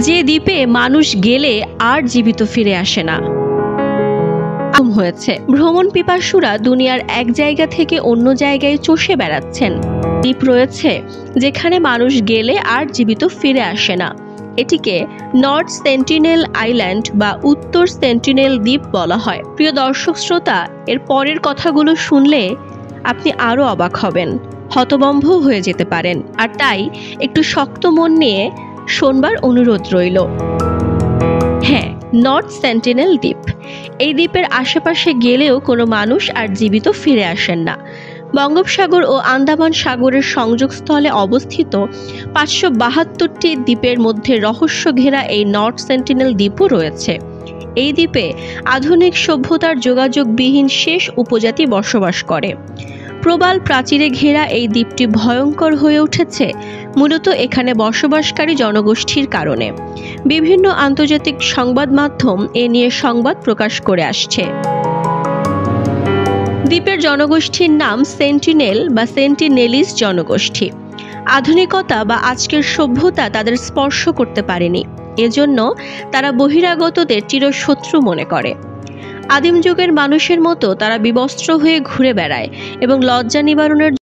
যে দ্বীপে মানুষ গেলে আর জীবিত ফিরে আসে না। হয়েছে ভ্রমণ পিপাসুরা দুনিয়ার এক জায়গা থেকে অন্য জায়গায় চষে বেড়াচ্ছেন। দ্বীপ রয়েছে যেখানে মানুষ গেলে আর জীবিত ফিরে আসে না। এটিকে নর্থ সেন্টিনেল আইল্যান্ড বা উত্তর সেন্টিনেল দ্বীপ বলা হয়। প্রিয় দর্শক শ্রোতা, এর পরের কথাগুলো শুনলে আপনি আরো অবাক হবেন, হতভম্ব হয়ে যেতে পারেন। আর তাই একটু শক্ত মন নিয়ে শোনবার অনুরোধ রইল। হ্যাঁ, নর্থ সেন্টিনেল দ্বীপ। এই দ্বীপের আশেপাশে গেলেও কোনো মানুষ আর জীবিত ফিরে আসেন না। বঙ্গোপসাগর ও আন্দামান সাগরের সংযোগস্থলে অবস্থিত 572টি দ্বীপের মধ্যে রহস্য ঘেরা এই নর্থ সেন্টিনেল দ্বীপও রয়েছে। এই দ্বীপে আধুনিক সভ্যতার যোগাযোগবিহীন শেষ উপজাতি বসবাস করে। প্রবাল প্রাচীরে ঘেরা এই দ্বীপটি ভয়ঙ্কর হয়ে উঠেছে মূলত এখানে বসবাসকারী জনগোষ্ঠীর কারণে। বিভিন্ন আন্তর্জাতিক সংবাদ মাধ্যম এ নিয়ে সংবাদ প্রকাশ করে আসছে। দ্বীপের জনগোষ্ঠীর নাম সেন্টিনেল বা সেন্টিনেলিস জনগোষ্ঠী। আধুনিকতা বা আজকের সভ্যতা তাদের স্পর্শ করতে পারেনি, এজন্য তারা বহিরাগতদের চিরশত্রু মনে করে। আদিম যুগের মানুষের মতো তারা বিবস্ত্র হয়ে ঘুরে বেড়ায় এবং লজ্জা নিবারণের